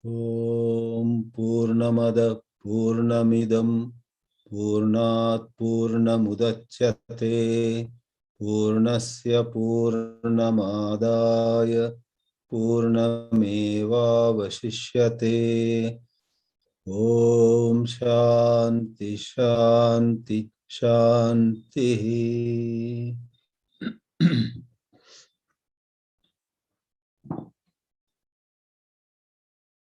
Om Purnamada Purnamidam Purnat Purnamudachyate Purnasya Purnamadaya Purnameva Vashishyate. Om Shanti Shanti Shanti.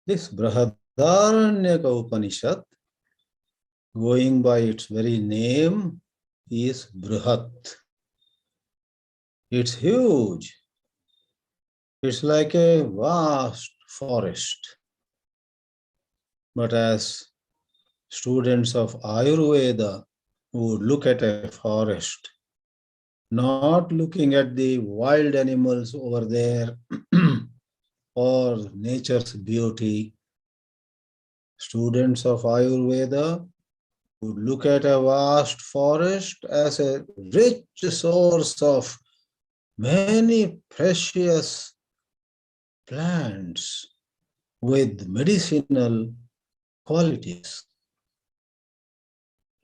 This Brihadāranyaka Upanishad, going by its very name, is Brihat. It's huge. It's like a vast forest. But as students of Ayurveda would look at a forest, not looking at the wild animals over there or nature's beauty, students of Ayurveda would look at a vast forest as a rich source of many precious plants with medicinal qualities.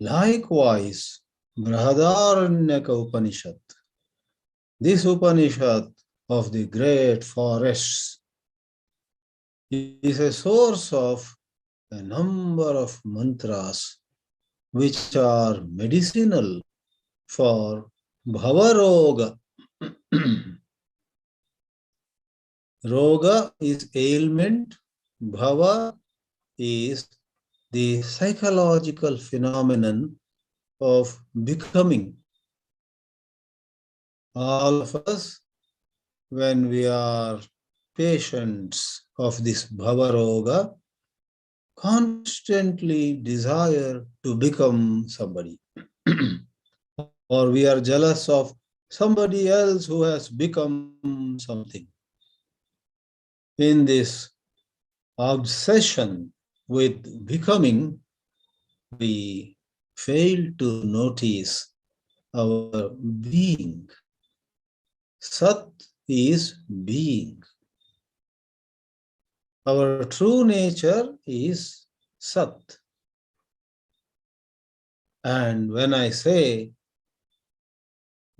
Likewise, Brihadāranyaka Upanishad, this Upanishad of the great forests, is a source of a number of mantras which are medicinal for bhavaroga. Roga is ailment, bhava is the psychological phenomenon of becoming. All of us, when we are patients of this bhavaroga, constantly desire to become somebody. Or we are jealous of somebody else who has become something. In this obsession with becoming, we fail to notice our being. Sat is being. Our true nature is Sat. And when I say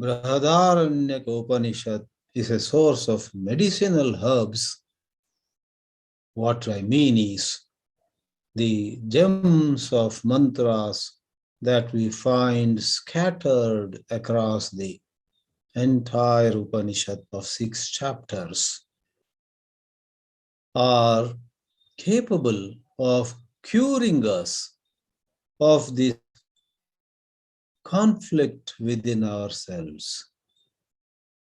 Brihadāranyaka Upanishad is a source of medicinal herbs, what I mean is the gems of mantras that we find scattered across the entire Upanishad of 6 chapters are capable of curing us of this conflict within ourselves,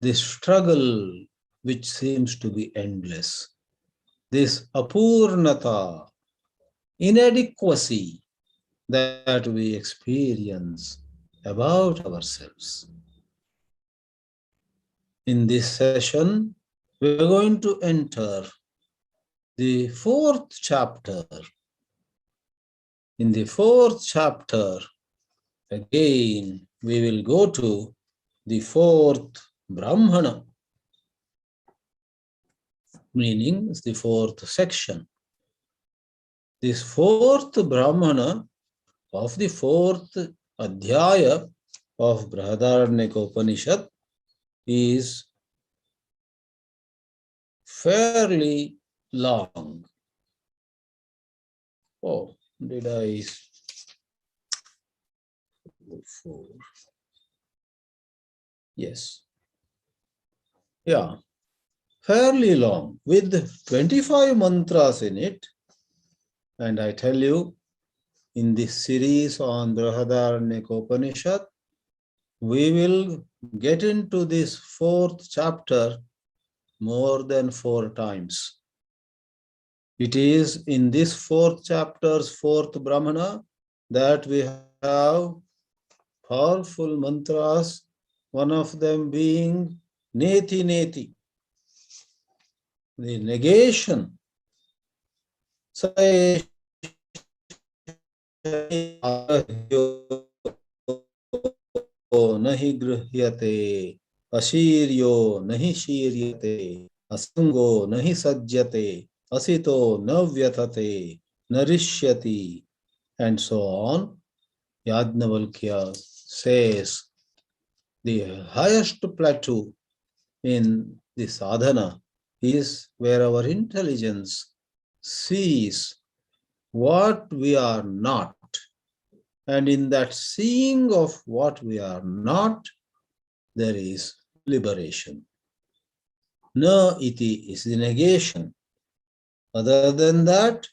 this struggle which seems to be endless, this apurnata, inadequacy that we experience about ourselves. In this session, we are going to enter the 4th chapter. In the 4th chapter, again, we will go to the 4th Brahmana, meaning the 4th section. This 4th Brahmana of the 4th Adhyaya of Brihadāranyaka Upanishad is fairly long. Oh, did I? 4. Yes. Yeah, fairly long with 25 mantras in it. And I tell you, in this series on Brihadāranyaka Upanishad, we will get into this 4th chapter more than 4 times. It is in this 4th chapter's 4th Brahmana that we have powerful mantras, one of them being Neti Neti, the negation. Nahi grihyate, ashiryo nahi shiryate, asango nahi sajyate, asito navyatate narishyati, and so on. Yajnavalkya says the highest plateau in the sadhana is where our intelligence sees what we are not. And in that seeing of what we are not, there is liberation. Na iti is the negation. Other than that,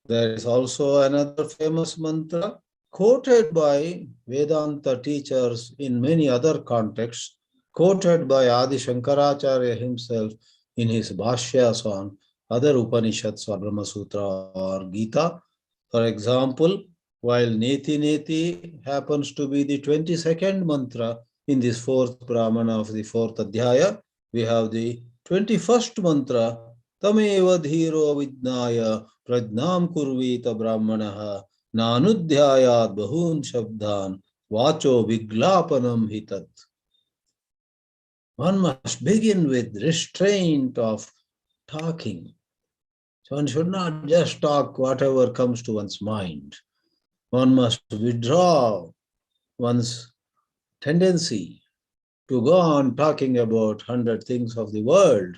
there is also another famous mantra quoted by Vedanta teachers in many other contexts, quoted by Adi Shankaracharya himself in his Bhashyas on other Upanishads or Brahma Sutra or Gita. For example, while Neti Neti happens to be the 22nd mantra in this fourth Brahmana of the fourth Adhyaya, we have the 21st mantra, Tameva Dhiro Vidnaya Prajnam Kurvita Brahmanaha Nanudhyayat Bahun Shabdan Vacho Viglapanam Hitat. One must begin with restraint of talking. So one should not just talk whatever comes to one's mind. One must withdraw one's tendency to go on talking about 100 things of the world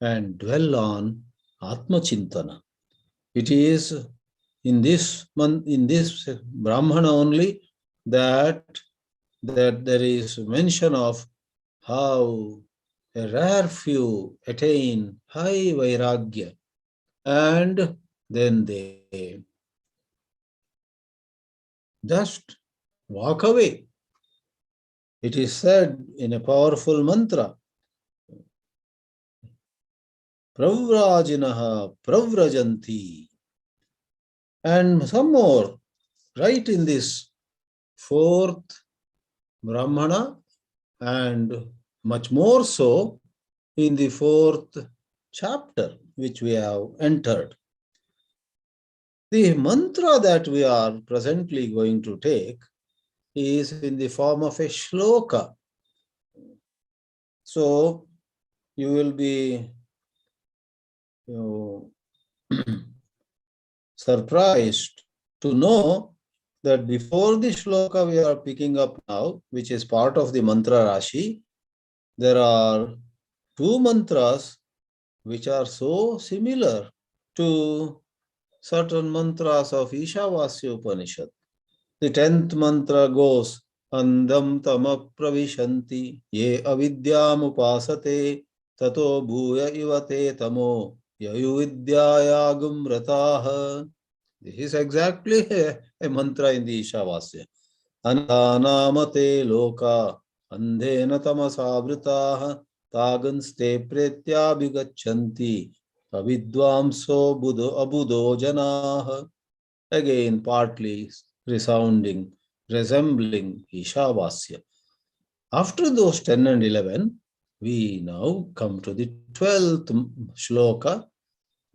and dwell on Atma Chintana. It is in this Brahmana only that there is mention of how a rare few attain high vairagya and then they just walk away. It is said in a powerful mantra, Pravrajinaha Pravrajanti. And some more, right in this fourth Brahmana, and much more so in the fourth chapter which we have entered. The mantra that we are presently going to take is in the form of a shloka. So you will be surprised to know that before the shloka we are picking up now, which is part of the mantra Rashi, there are two mantras which are so similar to certain mantras of Ishavasya Upanishad. The 10th mantra goes, Andam tama pravishanti ye avidyam upasate tato bhuya ivate tamo yayuvidyayagum rataha. This is exactly a mantra in the Ishavasya. Ananamate loka andhena tamasavritaha taganste pretyabhigachanti avidvamso abudo janaha. Again, partly resounding, resembling Ishavasya. After those 10 and 11, we now come to the 12th shloka.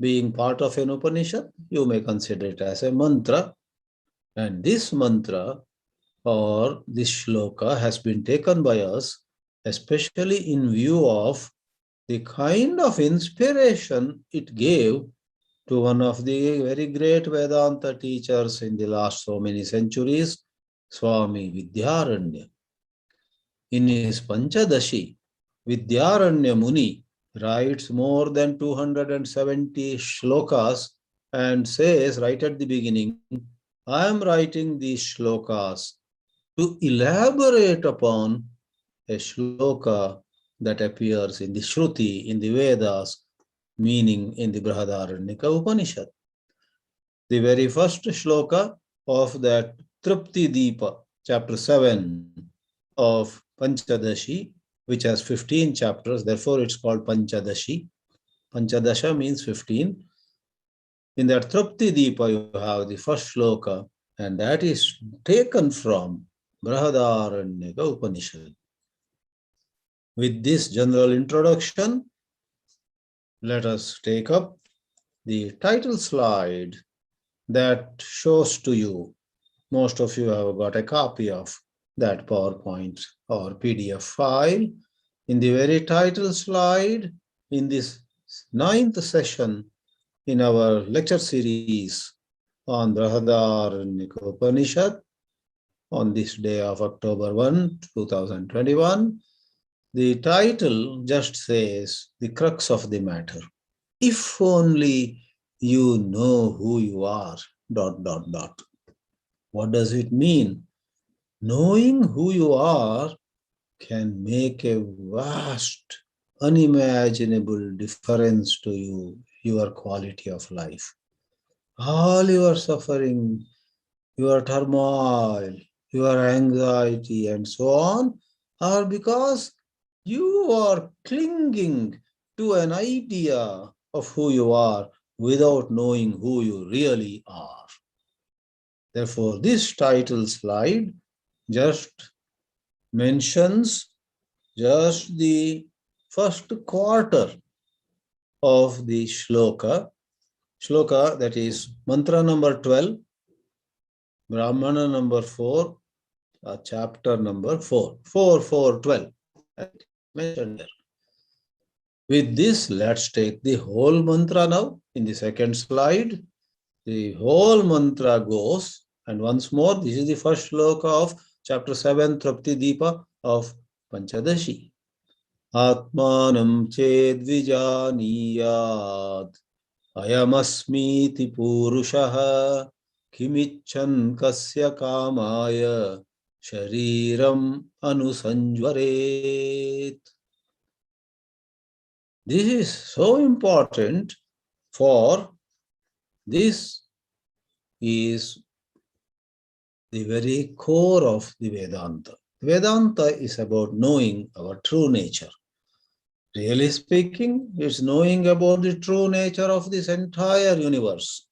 Being part of an Upanishad, you may consider it as a mantra. And this mantra or this shloka has been taken by us, especially in view of the kind of inspiration it gave to one of the very great Vedanta teachers in the last so many centuries, Swami Vidyaranya. In his Panchadashi, Vidyaranya Muni writes more than 270 shlokas and says right at the beginning, I am writing these shlokas to elaborate upon a shloka that appears in the Shruti, in the Vedas, meaning in the Brihadāranyaka Upanishad. The very first shloka of that Trupti Deepa, chapter 7 of Panchadashi, which has 15 chapters, therefore it's called Panchadashi. Panchadasha means 15. In that Trupti Deepa, you have the first shloka, and that is taken from Brihadāranyaka Upanishad. With this general introduction, let us take up the title slide that shows to you. Most of you have got a copy of that PowerPoint or PDF file. In the very title slide, in this 9th session in our lecture series on Brihadāranyaka Upanishad on this day of October 1, 2021. The title just says the crux of the matter. If only you know who you are, ... What does it mean? Knowing who you are can make a vast, unimaginable difference to you, your quality of life. All your suffering, your turmoil, your anxiety, and so on, are because you are clinging to an idea of who you are without knowing who you really are. Therefore, this title slide just mentions just the first quarter of the shloka. Shloka, that is mantra number 12, Brahmana number 4, chapter number 4, 4, 4, 12. Mentioned there. With this, let's take the whole mantra now. In the second slide, the whole mantra goes, and once more, this is the first shloka of chapter 7, Trapti Deepa of Panchadashi. Atmanam ched vijaniyat ayamasmiti purushaha kimichan kasya kamaya shariram anusanjvaret. This is so important, for this is the very core of the Vedanta. Vedanta is about knowing our true nature. Really speaking, it's knowing about the true nature of this entire universe.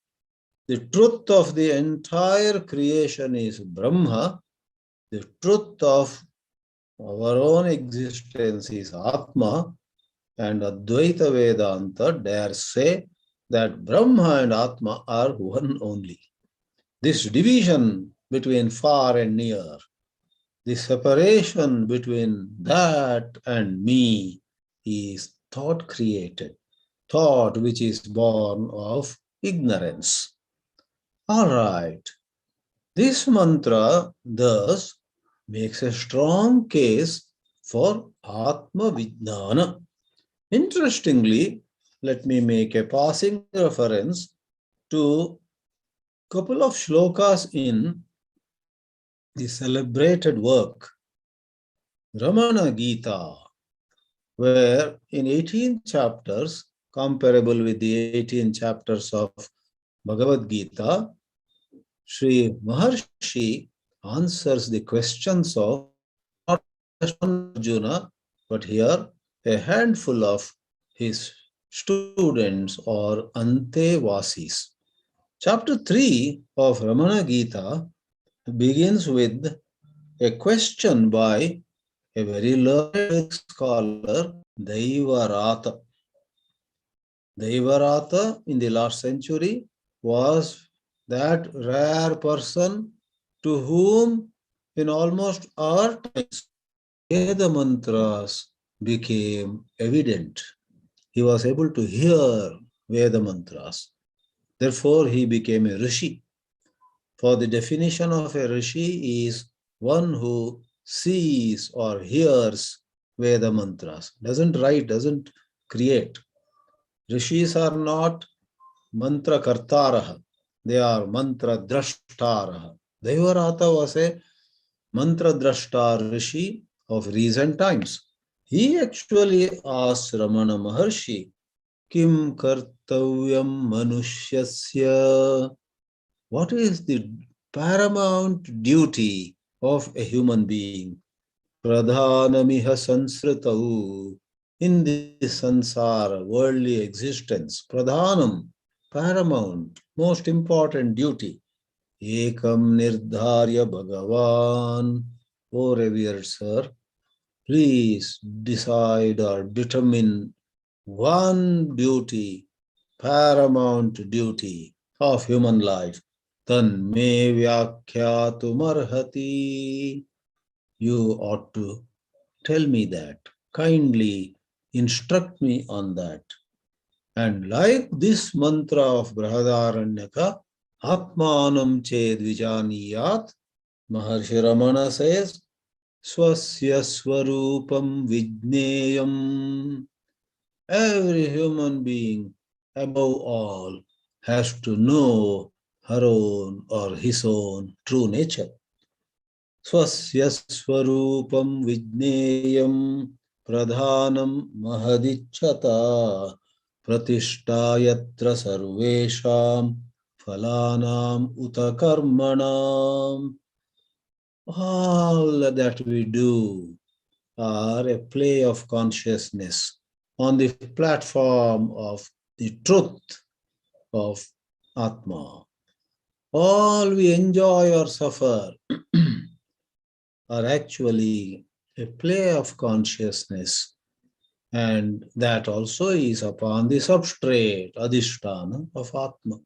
The truth of the entire creation is Brahma. The truth of our own existence is Atma. And Advaita Vedanta dares say that Brahma and Atma are one only. This division between far and near, the separation between that and me, is thought created, thought which is born of ignorance. All right. This mantra thus makes a strong case for Atma Vijnana. Interestingly, let me make a passing reference to a couple of shlokas in the celebrated work Ramana Gita, where in 18 chapters, comparable with the 18 chapters of Bhagavad Gita, Sri Maharshi answers the questions of not just Arjuna, but here a handful of his students or Antevasis. Chapter 3 of Ramana Gita begins with a question by a very learned scholar, Daivarata. Daivarata in the last century was that rare person to whom in almost our times Veda mantras became evident. He was able to hear Veda mantras. Therefore, he became a rishi. For the definition of a rishi is one who sees or hears Veda mantras, doesn't write, doesn't create. Rishis are not mantra kartaraha, they are mantra drashtaraha. Daivarata was a mantra drashtar rishi of recent times. He actually asked Ramana Maharshi, Kim kartavyam manushyasya? What is the paramount duty of a human being? Pradhanamiha sansritau. In this sansara, worldly existence, pradhanam, paramount, most important duty. Ekam nirdharya bhagavan. O revered sir, please decide or determine one duty, paramount duty of human life. Tan me vyakhyatum. You ought to tell me that. Kindly instruct me on that. And like this mantra of Brihadāranyaka, Atmanam ched vijaniyat, Maharshi Ramana says, Swasya swarupam vijneyam. Every human being, above all, has to know her own or his own true nature. Swasya swarupam vijneyam pradhanam mahadichata pratishta yatra sarvesham phalanam uta karmanam. All that we do are a play of consciousness on the platform of the truth of Atma. All we enjoy or suffer are actually a play of consciousness, and that also is upon the substrate, adhisthana of Atma.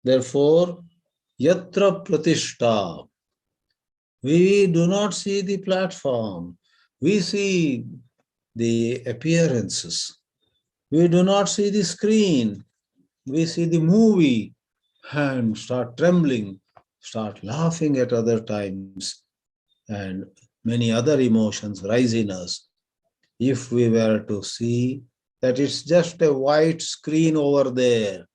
Therefore, yatra pratishta, we do not see the platform, we see the appearances. We do not see the screen, we see the movie and start trembling, start laughing at other times, and many other emotions rise in us. If we were to see that it's just a white screen over there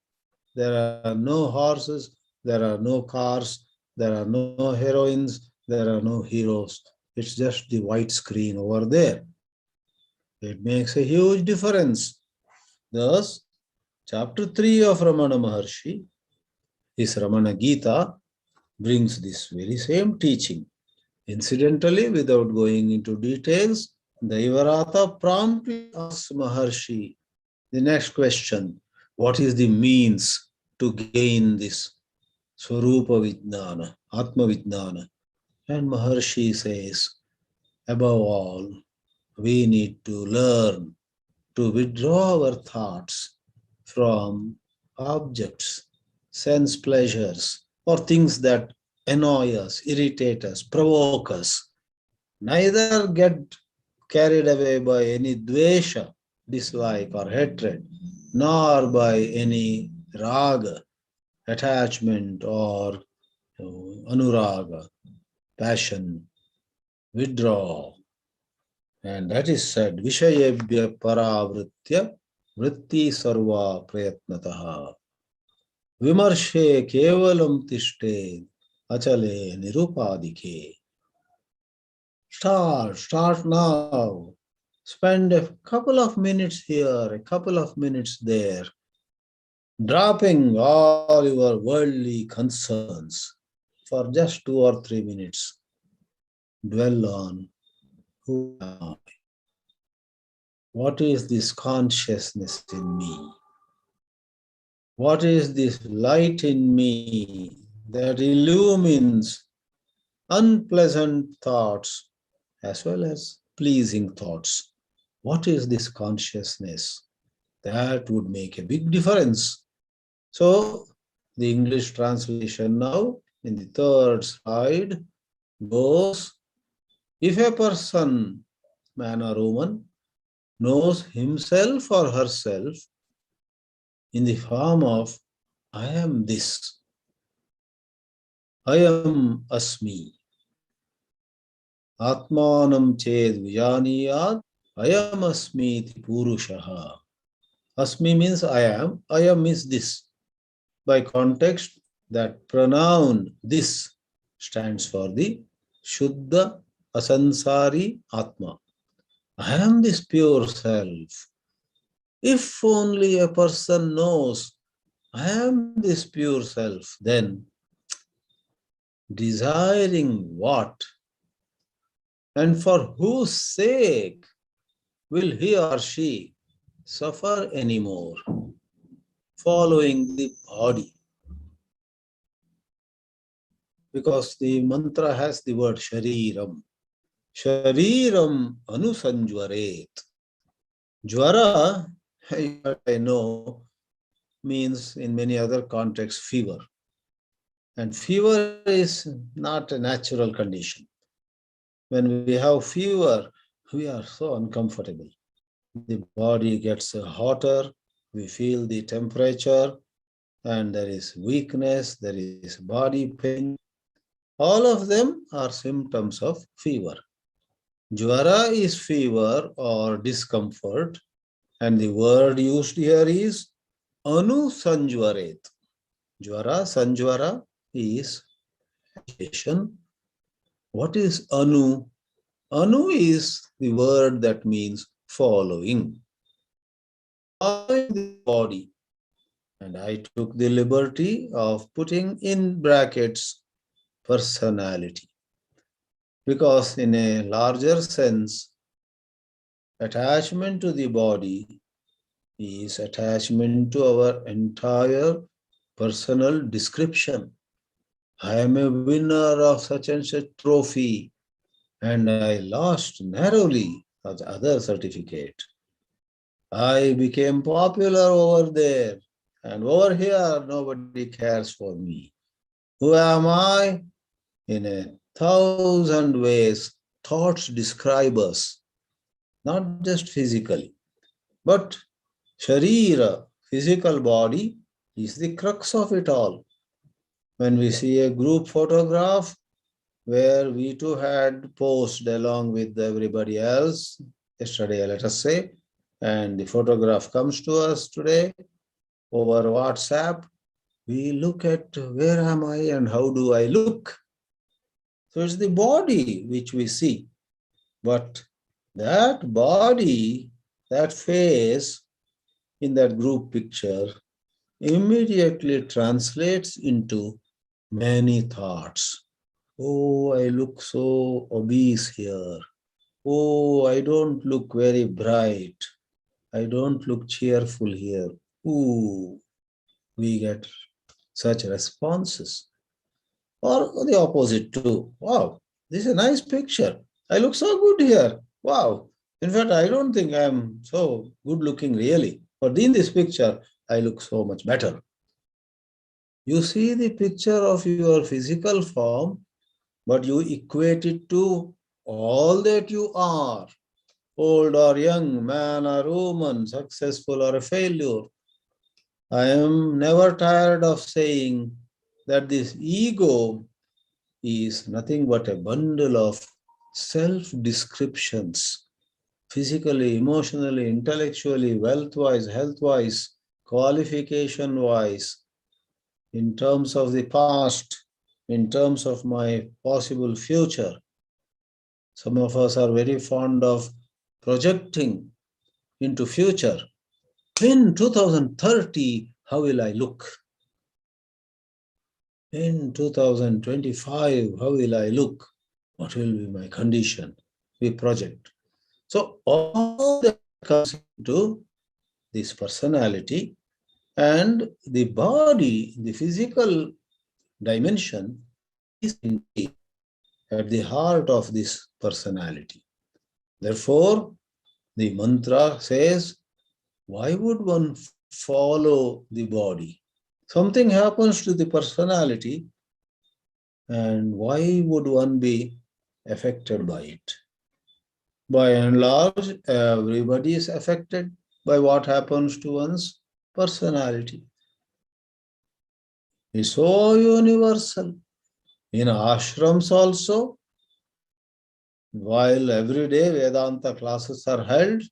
are no horses, there are no cars, there are no heroines, there are no heroes. It's just the white screen over there. It makes a huge difference. Thus, chapter 3 of Ramana Maharshi, his Ramana Gita, brings this very same teaching. Incidentally, without going into details, Daivarata promptly asks Maharshi the next question: what is the means to gain this Swarupa Vijnana, Atma Vijnana? And Maharshi says, above all, we need to learn to withdraw our thoughts from objects, sense pleasures, or things that annoy us, irritate us, provoke us. Neither get carried away by any dvesha, dislike or hatred, nor by any raga, attachment, or anuraga, passion. Withdraw. And that is said, Vishayebhya paravritya vritti sarva prayatnataha. Vimarshe kevalam tishte achale nirupadike. Start now. Spend a couple of minutes here, a couple of minutes there, dropping all your worldly concerns for just 2 or 3 minutes. Dwell on who am I? What is this consciousness in me? What is this light in me that illumines unpleasant thoughts as well as pleasing thoughts? What is this consciousness? That would make a big difference. So, the English translation now in the third slide goes, if a person, man or woman, knows himself or herself in the form of I am this, I am asmi, Atmanam ched vijaniyat, I am asmi iti purushaha. Asmi means I am means this. By context, that pronoun this stands for the Shuddha Asansari Atma. I am this pure self. If only a person knows I am this pure self, then desiring what and for whose sake will he or she suffer anymore? Following the body. Because the mantra has the word shariram. Shariram anusanjvaret. Jvara, I know, means in many other contexts fever. And fever is not a natural condition. When we have fever, we are so uncomfortable. The body gets hotter, we feel the temperature, and there is weakness, there is body pain. All of them are symptoms of fever. Jvara is fever or discomfort, and the word used here is anusanjvaret. Jvara, sanjvara is agitation. What is anu? Anu is the word that means following. Following the body. And I took the liberty of putting in brackets personality. Because in a larger sense, attachment to the body is attachment to our entire personal description. I am a winner of such and such trophy, and I lost narrowly the other certificate. I became popular over there, and over here nobody cares for me. Who am I? In 1,000 ways, thoughts describe us, not just physically, but Sharira, physical body, is the crux of it all. When we see a group photograph where we too had posed along with everybody else, yesterday let us say, and the photograph comes to us today over WhatsApp, we look at where am I and how do I look. So it's the body which we see. But that body, that face in that group picture immediately translates into many thoughts. Oh, I look so obese here. Oh, I don't look very bright. I don't look cheerful here. Ooh, we get such responses. Or the opposite too. Wow, this is a nice picture. I look so good here. Wow. In fact, I don't think I'm so good looking really. But in this picture, I look so much better. You see the picture of your physical form, but you equate it to all that you are. Old or young, man or woman, successful or a failure. I am never tired of saying that this ego is nothing but a bundle of self-descriptions, physically, emotionally, intellectually, wealth-wise, health-wise, qualification-wise, in terms of the past, in terms of my possible future. Some of us are very fond of projecting into future. In 2030, how will I look? In 2025, how will I look? What will be my condition? We project. So all that comes into this personality, and the body, the physical dimension is indeed at the heart of this personality. Therefore, the mantra says, why would one follow the body? Something happens to the personality, and why would one be affected by it? By and large, everybody is affected by what happens to one's personality. It's so universal. In ashrams also, while every day Vedanta classes are held,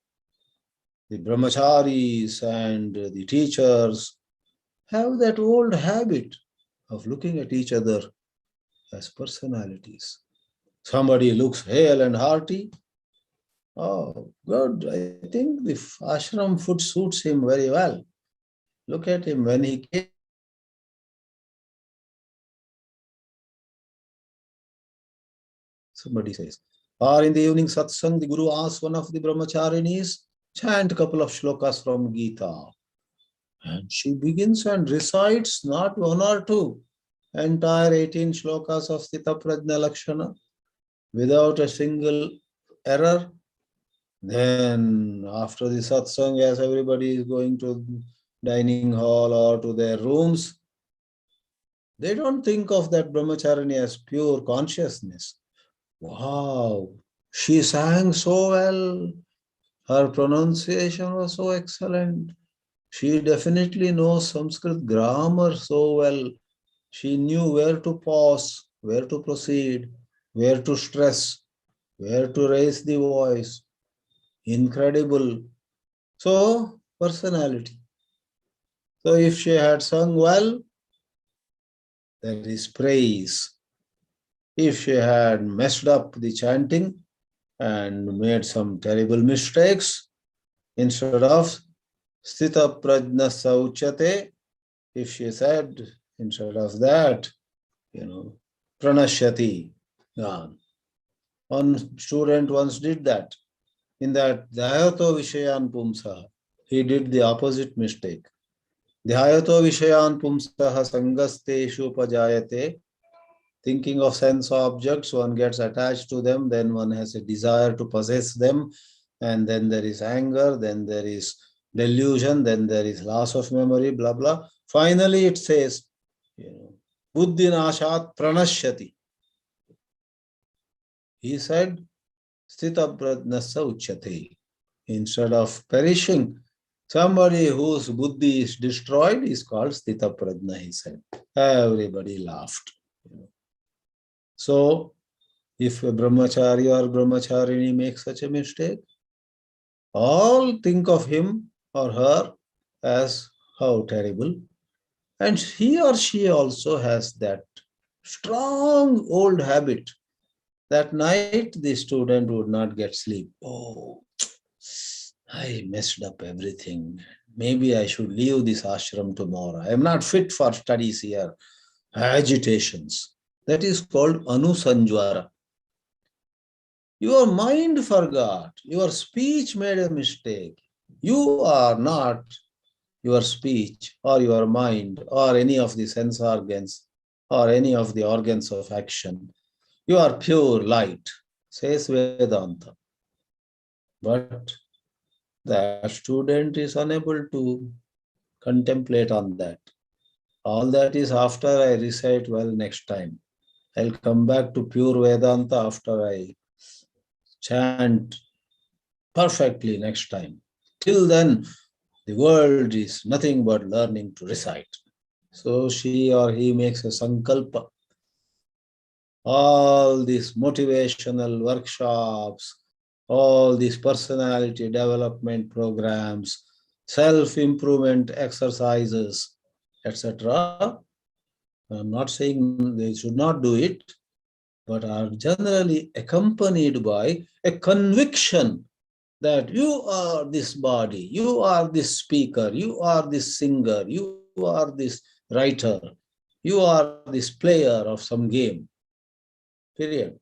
the brahmacharis and the teachers have that old habit of looking at each other as personalities. Somebody looks hale and hearty. Oh, good. I think the ashram food suits him very well. Look at him when he came. Somebody says. Or in the evening satsang, the Guru asks one of the brahmacharinis, chant a couple of shlokas from Gita. And she begins and recites not one or two, entire 18 shlokas of Sthita Prajna Lakshana without a single error. Then after the satsang, as everybody is going to dining hall or to their rooms, they don't think of that brahmacharini as pure consciousness. Wow, she sang so well. Her pronunciation was so excellent. She definitely knows Sanskrit grammar so well. She knew where to pause, where to proceed, where to stress, where to raise the voice. Incredible. So, personality. So, if she had sung well, there is praise. If she had messed up the chanting and made some terrible mistakes, instead of Sthita Prajna Sauchate, if she said instead of that, Pranashyati. Yeah. One student once did that. In that Dhyato Vishayan Pumsaha, he did the opposite mistake. Dhyato Vishayan Pumsaha Sangasteshu Pajayate. Thinking of sense objects, one gets attached to them, then one has a desire to possess them, and then there is anger, then there is delusion, then there is loss of memory, blah, blah. Finally, it says, Buddhi Nashat Pranashyati. He said, Sthita Prajnasa Uchyate. Instead of perishing, somebody whose buddhi is destroyed is called Sthita Prajna, he said. Everybody laughed. So, if a brahmachari or brahmacharini makes such a mistake, all think of him or her as how terrible. And he or she also has that strong old habit. That night, the student would not get sleep. Oh, I messed up everything. Maybe I should leave this ashram tomorrow. I am not fit for studies here. Agitations. That is called anusanjvara. Your mind forgot. Your speech made a mistake. You are not your speech or your mind or any of the sense organs or any of the organs of action. You are pure light, says Vedanta. But the student is unable to contemplate on that. All that is after I recite well next time. I'll come back to pure Vedanta after I chant perfectly next time. Till then, the world is nothing but learning to recite. So she or he makes a sankalpa. All these motivational workshops, all these personality development programs, self-improvement exercises, etc. I'm not saying they should not do it, but are generally accompanied by a conviction that you are this body, you are this speaker, you are this singer, you are this writer, you are this player of some game. Period.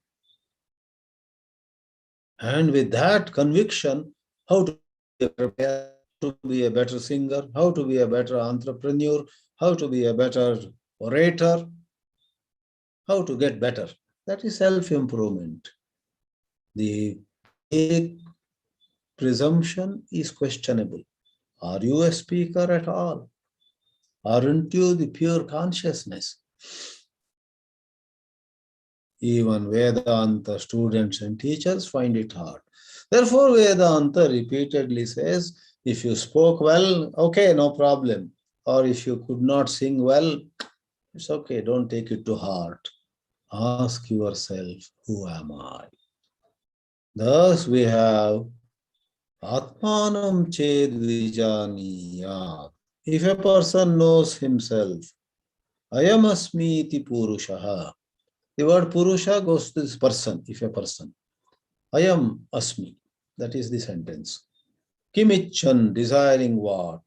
And with that conviction, how to be a better player, to be a better singer, how to be a better entrepreneur, how to be a better orator, how to get better. That is self-improvement. The presumption is questionable. Are you a speaker at all? Aren't you the pure consciousness? Even Vedanta students and teachers find it hard. Therefore, Vedanta repeatedly says, if you spoke well, okay, no problem. Or if you could not sing well, it's okay, don't take it to heart. Ask yourself, who am I? Thus we have Atmanam ched vijaniyat. If a person knows himself, ayam asmi iti purushaha. The word purusha goes to this person, if a person. Ayam asmi. That is the sentence. Kimichan, desiring what?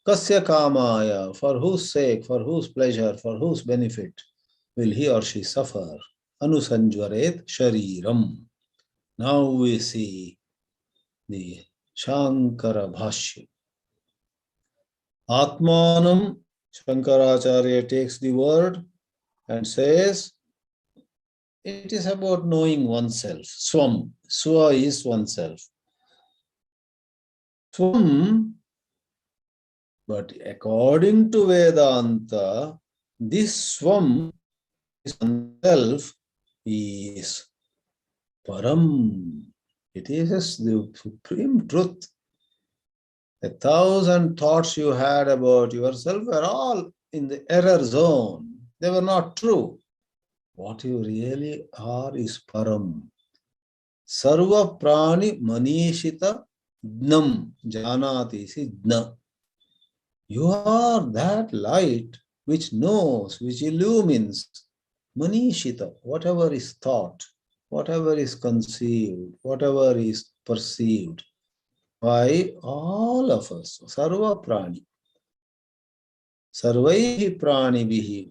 Kasya kamaya, for whose sake, for whose pleasure, for whose benefit will he or she suffer? Anusanjvaret shariram. Now we see the Shankara Bhashya. Atmanam, Shankaracharya takes the word and says, it is about knowing oneself. Swam. Swa is oneself. Swam, but according to Vedanta, this Swam, this oneself, is Param. It is the supreme truth. 1,000 thoughts you had about yourself were all in the error zone. They were not true. What you really are is Param. Sarva prani manishita dnam janati si dna. You are that light which knows, which illumines manishita, whatever is thought, whatever is conceived, whatever is perceived by all of us. Sarva prani. Sarvaihi pranibhihi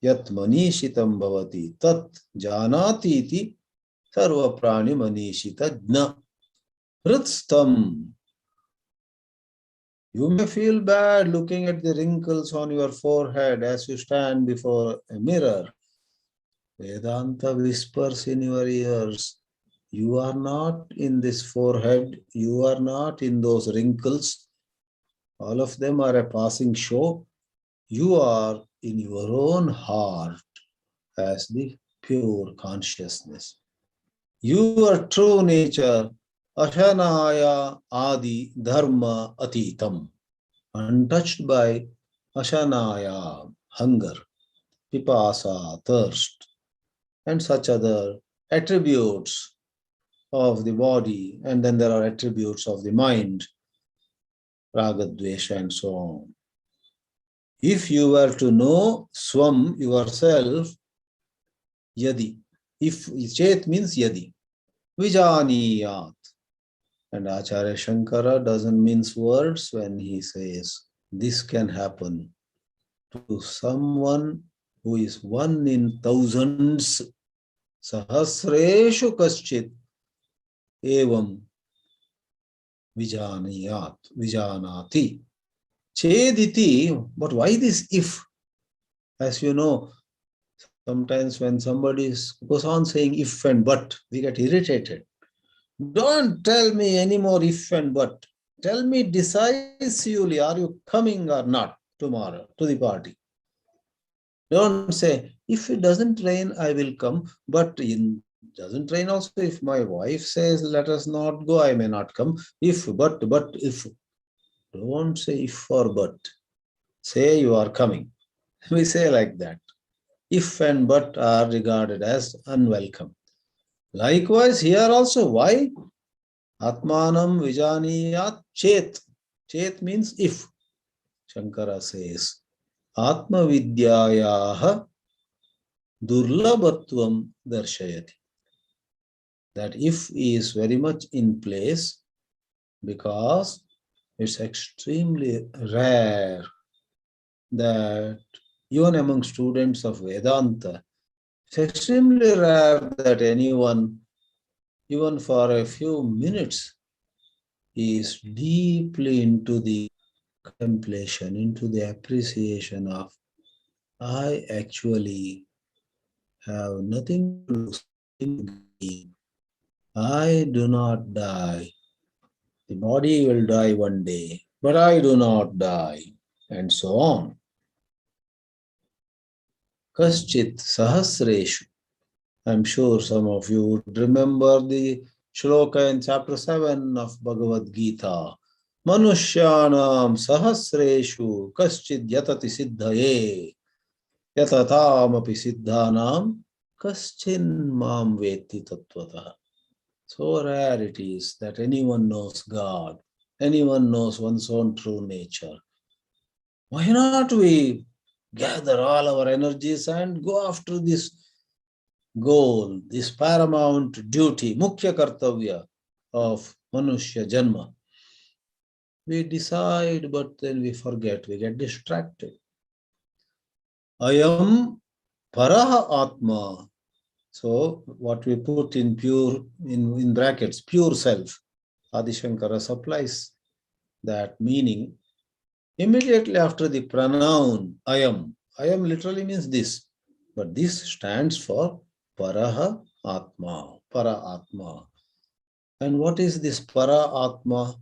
yat manishitam bhavati tat janati iti sarva prani manishita jna. Hridstam. You may feel bad looking at the wrinkles on your forehead as you stand before a mirror. Vedanta whispers in your ears, you are not in this forehead, you are not in those wrinkles. All of them are a passing show. You are in your own heart as the pure consciousness. Your true nature, Ashanaya Adi Dharma Atitam, untouched by Ashanaya, hunger, Pipasa, thirst, and such other attributes of the body, and then there are attributes of the mind, Raga, Dvesha, and so on. If you were to know Swam, yourself, Yadi. If Chet means Yadi. Vijaniyat. And Acharya Shankara doesn't mince words when he says this can happen to someone who is one in thousands. Sahasreshu kaschit evam vijaniyat, vijanati. Chediti, but why this if? As you know, sometimes when somebody goes on saying if and but, we get irritated. Don't tell me any more if and but. Tell me decisively, are you coming or not tomorrow to the party? Don't say, if it doesn't rain, I will come. But it doesn't rain also. If my wife says, let us not go, I may not come. If, but, if. Don't say if or but. Say you are coming. We say like that. If and but are regarded as unwelcome. Likewise, here also, why? Atmanam vijaniyat chet. Chet means if. Shankara says, Atma vidyayaha durlabhatvam darshayati. That if is very much in place because it's extremely rare that even among students of Vedanta, it's extremely rare that anyone, even for a few minutes, is deeply into the contemplation, into the appreciation of, I actually have nothing to lose. I do not die. The body will die one day, but I do not die, and so on. Kaschit sahasreshu. I'm sure some of you would remember the shloka in chapter 7 of Bhagavad Gita. Manushyanam sahasreshu kaschid yatati siddhaye yatatam siddhanam kaschin mam veti tattvata. So rare it is that anyone knows God, anyone knows one's own true nature. Why not we gather all our energies and go after this goal, this paramount duty, mukhya kartavya of Manushya Janma? We decide, but then we forget, we get distracted. Ayam paraha atma. So what we put in pure, in brackets, pure self, Adi Shankara supplies that meaning immediately after the pronoun ayam. Ayam literally means this, but this stands for paraha atma, para atma. And what is this para atma?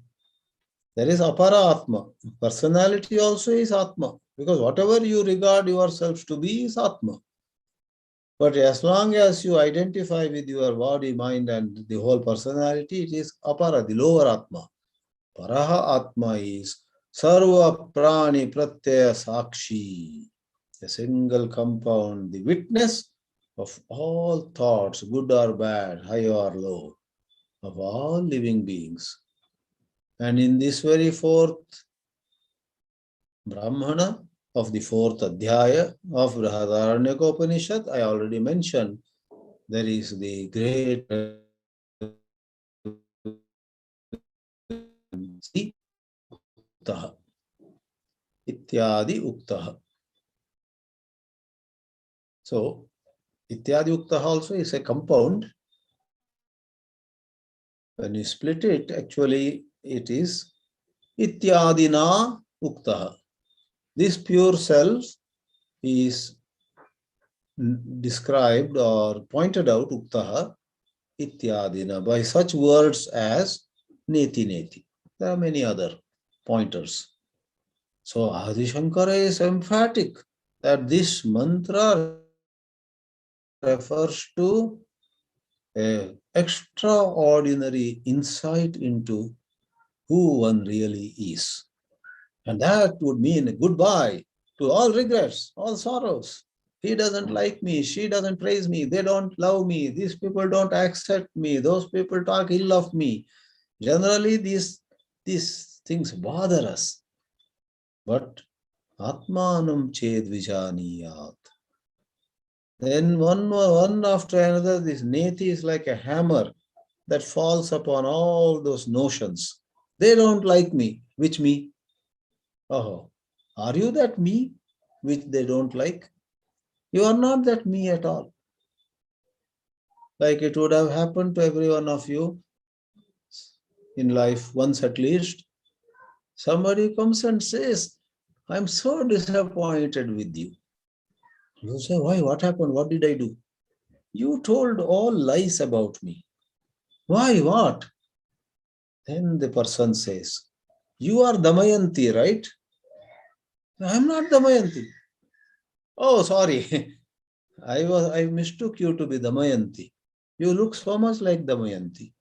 There is apara atma. Personality also is atma, because whatever you regard yourself to be is atma. But as long as you identify with your body, mind, and the whole personality, it is apara, the lower atma. Paraha Atma is Sarva Prani Pratyaya Sakshi, a single compound, the witness of all thoughts, good or bad, high or low, of all living beings. And in this very fourth Brahmana of the fourth Adhyaya of Brihadāranyaka Upanishad, I already mentioned, there is the great Ityadi Uktaha. So, Ityadi Uktaha also is a compound. When you split it, actually it is Ityadina Uktaha. This pure self is described or pointed out, Uktaha, Ityadina, by such words as Neti Neti. There are many other pointers. So Adi Shankara is emphatic that this mantra refers to an extraordinary insight into who one really is. And that would mean a goodbye to all regrets, all sorrows. He doesn't like me, she doesn't praise me, they don't love me, these people don't accept me, those people talk ill of me. Generally, these things bother us. But Atmanam Ched Vijaniyat. Then one after another, this Neti is like a hammer that falls upon all those notions. They don't like me. Which me? Oh, are you that me which they don't like? You are not that me at all. Like it would have happened to every one of you in life once at least. Somebody comes and says, I'm so disappointed with you. You say, why? What happened? What did I do? You told all lies about me. Why? What? Then the person says, you are Damayanti, right? I'm not Damayanti. Oh, sorry. I mistook you to be Damayanti. You look so much like Damayanti.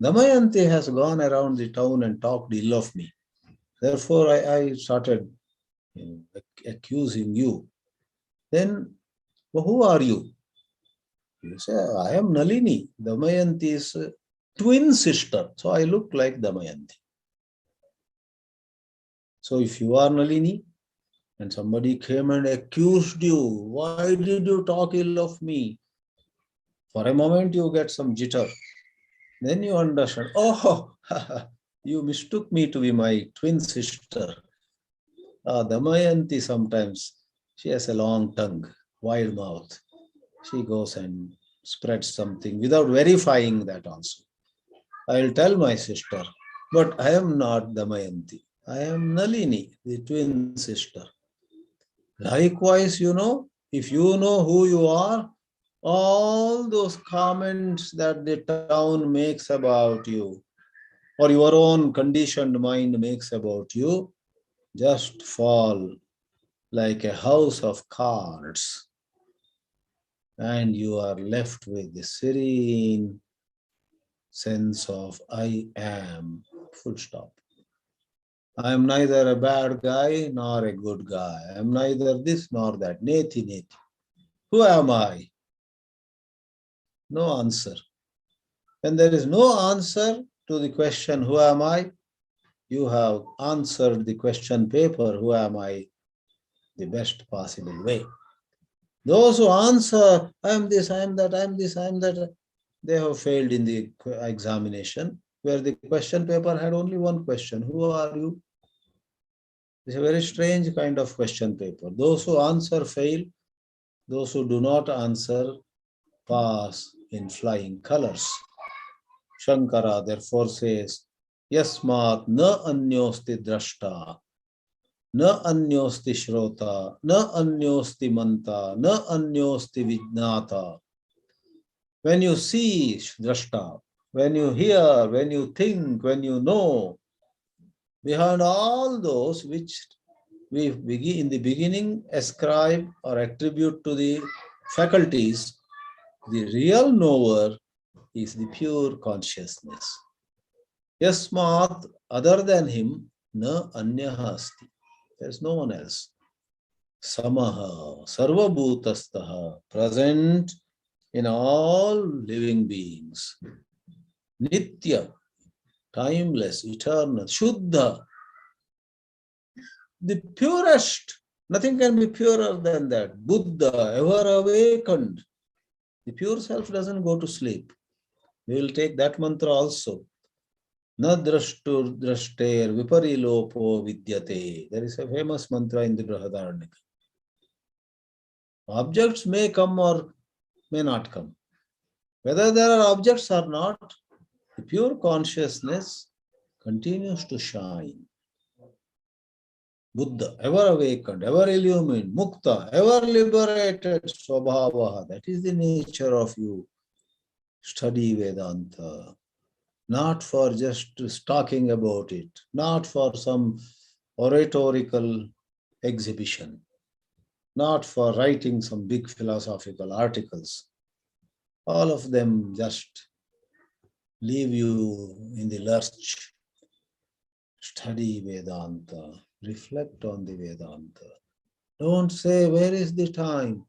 Damayanti has gone around the town and talked ill of me. Therefore, I started accusing you. Then, well, who are you? You say, I am Nalini, Damayanti's twin sister. So I look like Damayanti. So if you are Nalini and somebody came and accused you, why did you talk ill of me? For a moment you get some jitter. Then you understand, oh, you mistook me to be my twin sister. Damayanti sometimes, she has a long tongue, wide mouth. She goes and spreads something without verifying that also. I will tell my sister, but I am not Damayanti. I am Nalini, the twin sister. Likewise, if you know who you are, all those comments that the town makes about you, or your own conditioned mind makes about you, just fall like a house of cards. And you are left with the serene sense of I am, full stop. I am neither a bad guy nor a good guy. I am neither this nor that. Neti, neti. Who am I? No answer. When there is no answer to the question, who am I? You have answered the question paper, who am I, the best possible way. Those who answer, I am this, I am that, I am this, I am that, they have failed in the examination, where the question paper had only one question, who are you? It's a very strange kind of question paper. Those who answer fail, those who do not answer pass in flying colors. Shankara therefore says, Yasmat na anyosti drashta, na anyosti shrota, na anyosti manta, na anyosti vijnata. When you see drashta, when you hear, when you think, when you know, behind all those which we in the beginning ascribe or attribute to the faculties, the real knower is the pure consciousness. Yasmat other than him, na anyaha asti. There is no one else. Samaha, sarvabhutastaha, present in all living beings. Nitya, timeless, eternal. Shuddha, the purest. Nothing can be purer than that. Buddha, ever awakened. The pure self doesn't go to sleep. We will take that mantra also. Na drashtur drashter viparilopo vidyate. There is a famous mantra in the Brihadāranyaka. Objects may come or may not come. Whether there are objects or not, the pure consciousness continues to shine. Buddha, ever awakened, ever illumined, mukta, ever liberated, swabhavaha. That is the nature of you. Study Vedanta. Not for just talking about it, not for some oratorical exhibition, not for writing some big philosophical articles. All of them just leave you in the lurch. Study Vedanta, reflect on the Vedanta. Don't say, where is the time?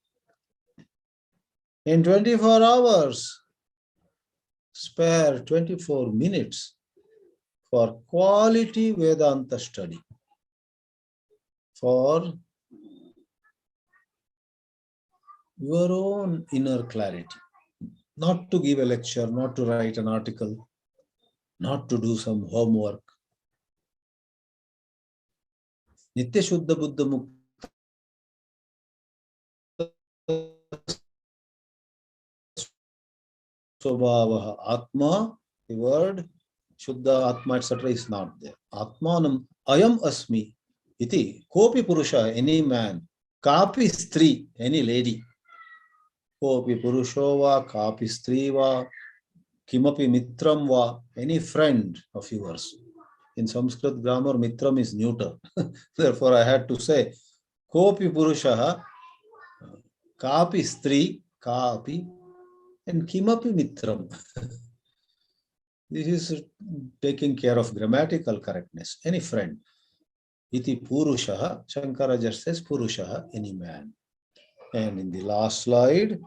In 24 hours, spare 24 minutes for quality Vedanta study, for your own inner clarity. Not to give a lecture, not to write an article, not to do some homework. Nitya Shuddha Buddha Mukta Swabhavaha Atma, the word Shuddha Atma, etc. is not there. Atmanam Ayam Asmi iti Kopi Purusha, any man, Kapi Stri, any lady. Kopi Purusho va, Kapi Stri va, Kimapi Mitram va, any friend of yours. In Sanskrit grammar, Mitram is neuter. Therefore, I had to say, Kopi Purusha, Kapi Stri, Kapi, and Kimapi Mitram. This is taking care of grammatical correctness. Any friend. Iti Purushaha, Shankara just says Purushaha, any man. And in the last slide,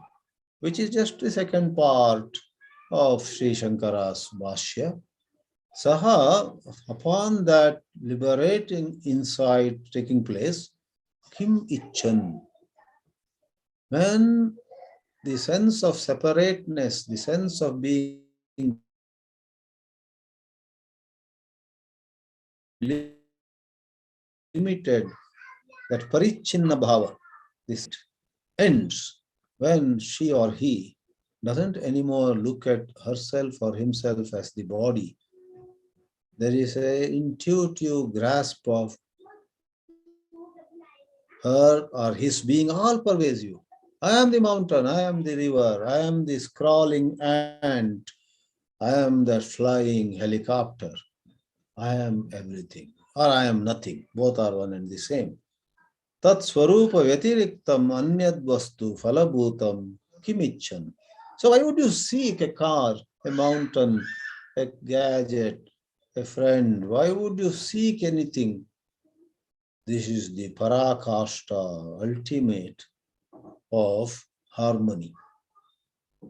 which is just the second part of Sri Shankara's Bhashya, Saha, upon that liberating insight taking place, Kim Icchan. When the sense of separateness, the sense of being limited, that parichinna bhava, this ends when she or he doesn't anymore look at herself or himself as the body. There is an intuitive grasp of her or his being all pervasive. I am the mountain, I am the river, I am the crawling ant, I am the flying helicopter, I am everything, or I am nothing. Both are one and the same. Tat swarupa vyatiriktam anyad vastu falabhutam kimichan. So why would you seek a car, a mountain, a gadget, a friend? Why would you seek anything? This is the parakashta, ultimate of harmony.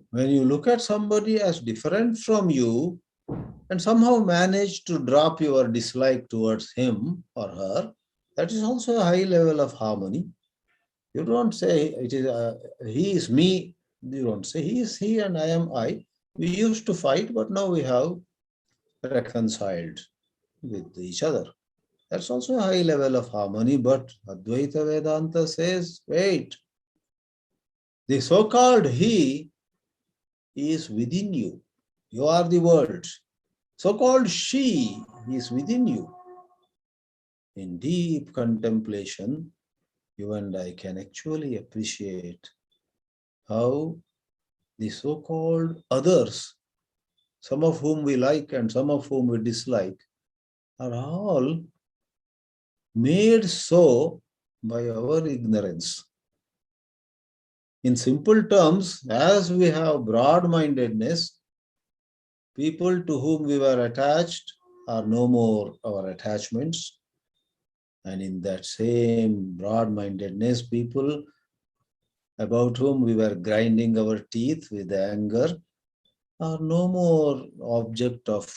When you look at somebody as different from you and somehow manage to drop your dislike towards him or her, that is also a high level of harmony. You don't say it is he is me. You don't say he is he and I am I. We used to fight, but now we have reconciled with each other. That's also a high level of harmony, but Advaita Vedanta says, wait, the so-called he is within you. You are the world. So-called she is within you. In deep contemplation, you and I can actually appreciate how the so-called others, some of whom we like and some of whom we dislike, are all made so by our ignorance. In simple terms, as we have broad-mindedness, people to whom we were attached are no more our attachments. And in that same broad-mindedness, people about whom we were grinding our teeth with anger are no more object of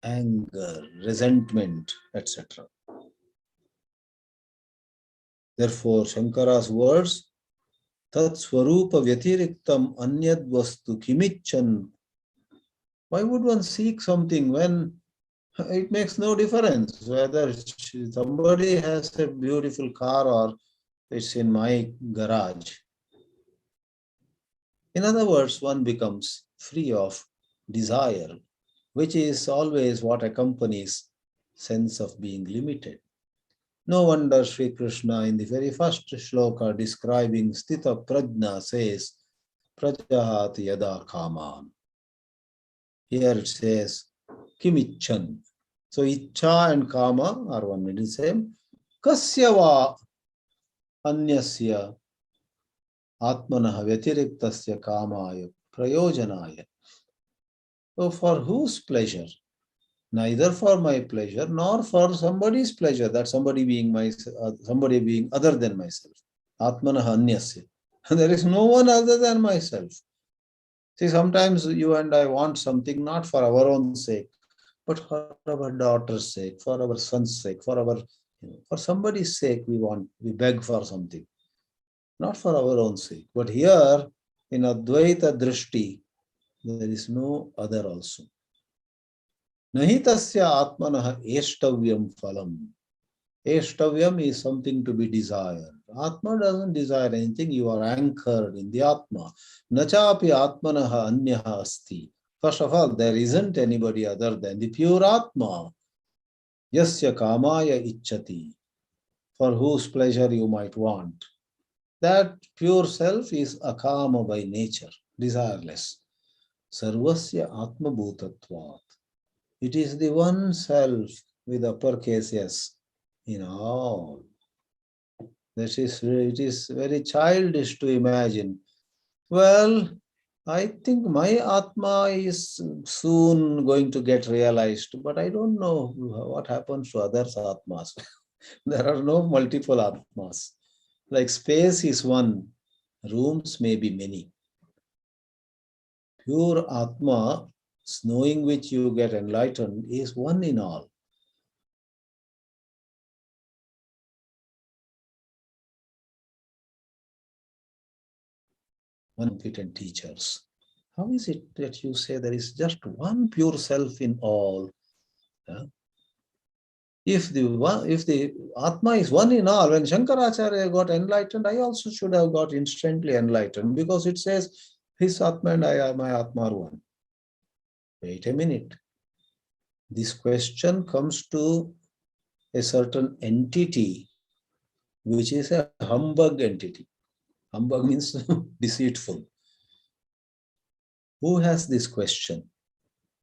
anger, resentment, etc. Therefore, Shankara's words, Tat Swarupa Vyatiriktam Anyad Vastu Kimichan. Why would one seek something when it makes no difference whether somebody has a beautiful car or it's in my garage? In other words, one becomes free of desire, which is always what accompanies sense of being limited. No wonder Sri Krishna in the very first shloka describing Sthita Prajna says, Prajahati yada kaman. Here it says, Kimichan. So Icha and Kama are one and the same. Kasyava anyasya atmanaha vyatiriktasya kamaya prayojanaya. So for whose pleasure? Neither for my pleasure nor for somebody's pleasure, that somebody being other than myself. Atmanaha anyasya. There is no one other than myself. See, sometimes you and I want something not for our own sake, but for our daughter's sake, for our son's sake, for somebody's sake we beg for something, not for our own sake. But here, in Advaita Drishti, there is no other also. Nahitasya atmanaha eshtavyam phalam. Eshtavyam is something to be desired. Atma doesn't desire anything. You are anchored in the Atma. Nachapi atmanaha anyaha asti. First of all, there isn't anybody other than the pure Atma. Yasya kamaya ichchati. For whose pleasure you might want. That pure self is akama by nature, desireless. Sarvasya atma bhutatvat. It is the one self with uppercase S in all. It is very childish to imagine. Well, I think my Atma is soon going to get realized, but I don't know what happens to others' Atmas. There are no multiple Atmas. Like space is one, rooms may be many. Pure Atma, knowing which you get enlightened, is one in all. Competent teachers. How is it that you say there is just one pure self in all? If the Atma is one in all, when Shankaracharya got enlightened, I also should have got instantly enlightened, because it says his Atma and my Atma are one. Wait a minute. This question comes to a certain entity, which is a humbug entity. Humbug means deceitful. Who has this question?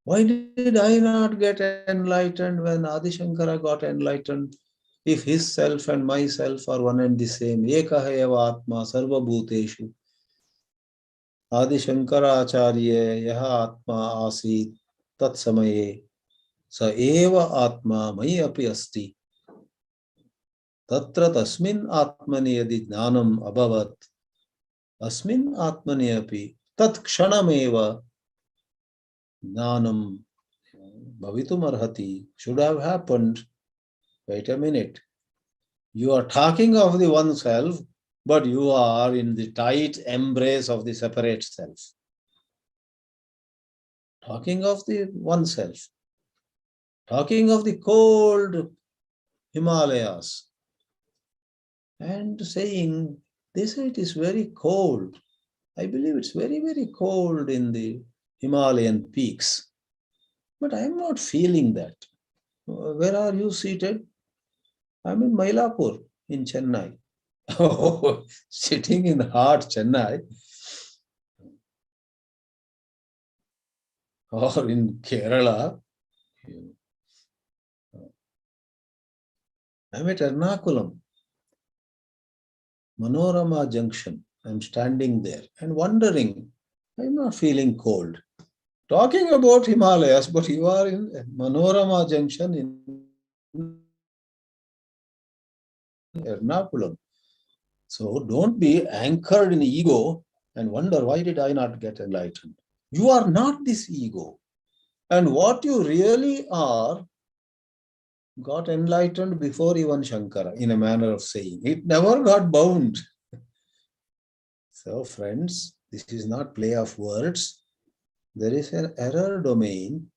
Why did I not get enlightened when Adi Shankara got enlightened? If his self and myself are one and the same, ekaha eva atma sarva bhuteshu. Adi Shankara Acharya yaha atma asit tat samaye sa eva atma mayi api asti. Tatra tasmin atmani yadi jnanam abhavat asmin atmani api tat kshanam eva jnanam bhavitum arhati, should have happened. Wait a minute. You are talking of the one self, but you are in the tight embrace of the separate self. Talking of the one self. Talking of the cold Himalayas. And saying, they say it is very cold. I believe it's very, very cold in the Himalayan peaks. But I am not feeling that. Where are you seated? I'm in Mylapore in Chennai. Oh, sitting in hot Chennai or in Kerala. I'm at Ernakulam, Manorama Junction. I'm standing there and wondering, I'm not feeling cold. talking about Himalayas, but you are in Manorama Junction in Ernakulam. So don't be anchored in ego and wonder, why did I not get enlightened? You are not this ego. And what you really are got enlightened before even Shankara, in a manner of saying. It never got bound. So friends, this is not play of words. There is an error domain.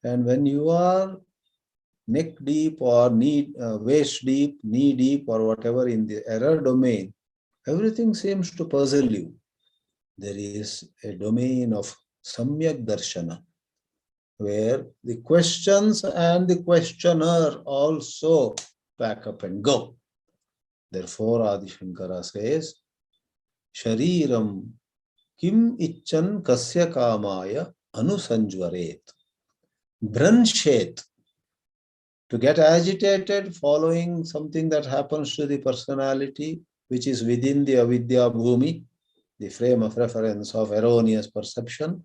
And when you are neck deep or waist deep, knee deep or whatever in the error domain, everything seems to puzzle you. There is a domain of Samyak Darshana, where the questions and the questioner also pack up and go. Therefore, Adi Shankara says, Shariram kim icchan kasya kamaya anusanjvaret. Branshet. To get agitated following something that happens to the personality, which is within the avidya bhumi, the frame of reference of erroneous perception.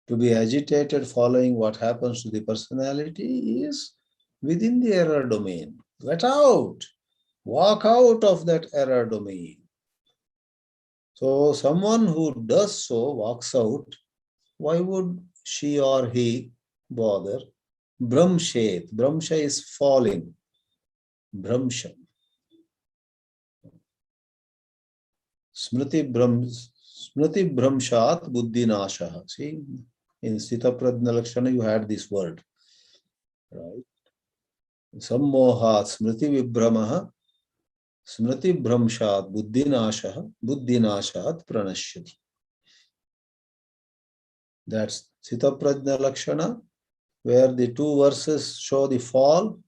To be agitated following what happens to the personality is within the error domain. Get out. Walk out of that error domain. So someone who does so, walks out, why would she or he bother? Brahmshet. Brahmsha is falling. Brahmsha. Smriti Brahmshat Buddhi Nashaha. See, in Sita Pradna Lakshana you had this word. Right? Sammohat Smriti Vibhramaha Smriti Brahmshat Buddhi Nashat Pranashyati. That's Sita Pradna Lakshana, where the two verses show the fall,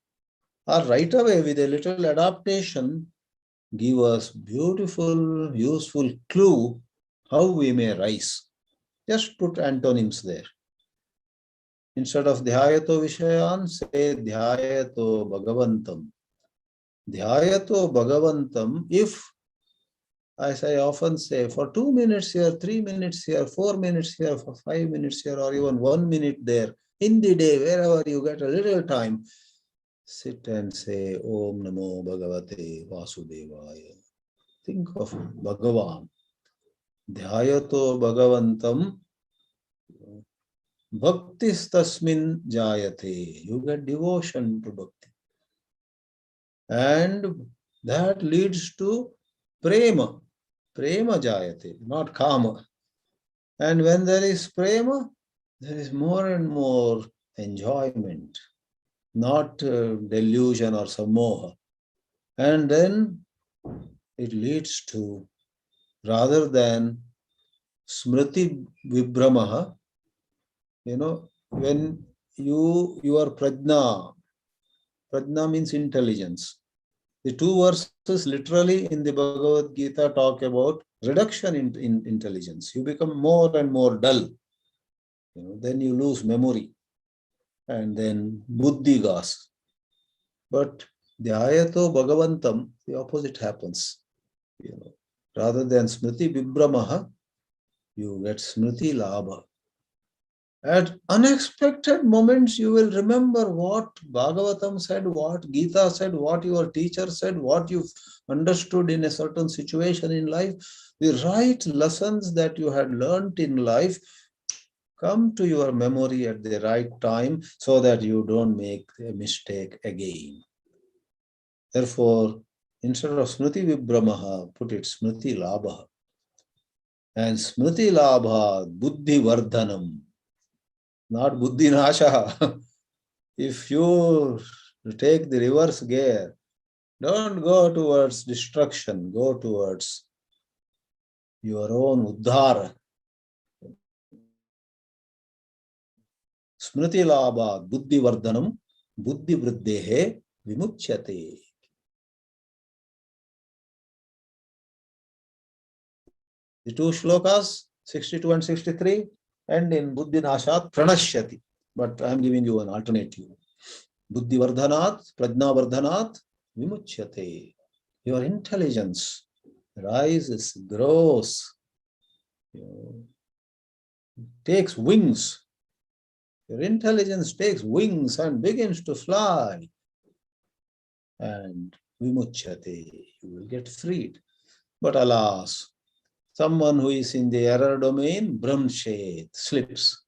or right away with a little adaptation give us beautiful, useful clue how we may rise. Just put antonyms there. Instead of Dhyayato Vishayan, say Dhyayato Bhagavantam. Dhyayato Bhagavantam, if, as I often say, for 2 minutes here, 3 minutes here, 4 minutes here, for 5 minutes here, or even 1 minute there, in the day, wherever you get a little time, sit and say, Om Namo Bhagavate Vasudevaya. Think of Bhagavan. Dhyayato Bhagavantam Bhaktis Tasmin Jayate. You get devotion to Bhakti. And that leads to Prema. Prema Jayate, not Kama. And when there is Prema, there is more and more enjoyment, not delusion or sammoha. And then it leads to, rather than Smriti Vibhramaha, when your prajna means intelligence. The two verses literally in the Bhagavad Gita talk about reduction in intelligence. You become more and more dull. Then you lose memory. And then buddhi goes. But Dhyayato Bhagavantam, the opposite happens. Rather than Smriti Vibhramaha, you get Smriti Labha. At unexpected moments, you will remember what Bhagavatam said, what Gita said, what your teacher said, what you understood in a certain situation in life. The right lessons that you had learnt in life come to your memory at the right time so that you don't make a mistake again. Therefore, instead of Smriti Vibhramaha, put it Smriti Labha. And Smriti Labha, Buddhi Vardhanam. Not Buddhi Nasha. If you take the reverse gear, don't go towards destruction, go towards your own Uddhara. Smriti Labha, Buddhi Vardhanam, Buddhi Vriddhehe Vimuchyate. The two shlokas, 62 and 63, end in Buddhi Nashat Pranashyati. But I am giving you an alternative. Buddhi Vardhanat, Prajna Vardhanat, Vimuchyate. Your intelligence rises, grows. takes wings. Your intelligence takes wings and begins to fly. And vimuchyate, you will get freed. But alas, someone who is in the error domain, brahmshet, slips.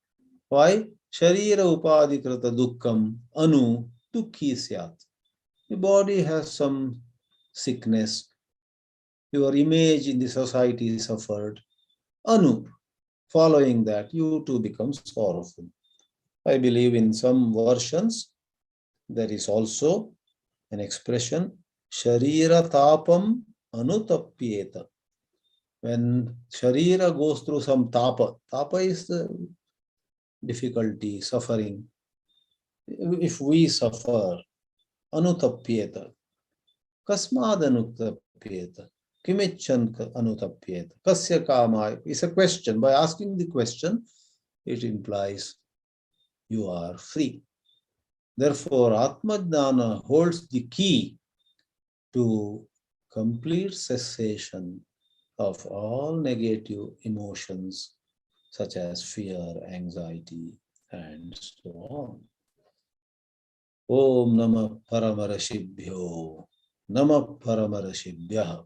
Why? Sharira upadhikrita dukkham anu dukhi syat. The body has some sickness. Your image in the society suffered. Anu, following that, you too become sorrowful. I believe in some versions, there is also an expression, Sharira tapam anutapyeta. When Sharira goes through some tapa, tapa is the difficulty, suffering. If we suffer, anutapyeta. Kasmad anutapyeta. Kimichan anutapyeta. Kasya kamaya. It's a question. By asking the question, it implies you are free. Therefore, Atmajnana holds the key to complete cessation of all negative emotions such as fear, anxiety, and so on. Om Namah Paramarashibhyo. Namah Paramarashibhyah.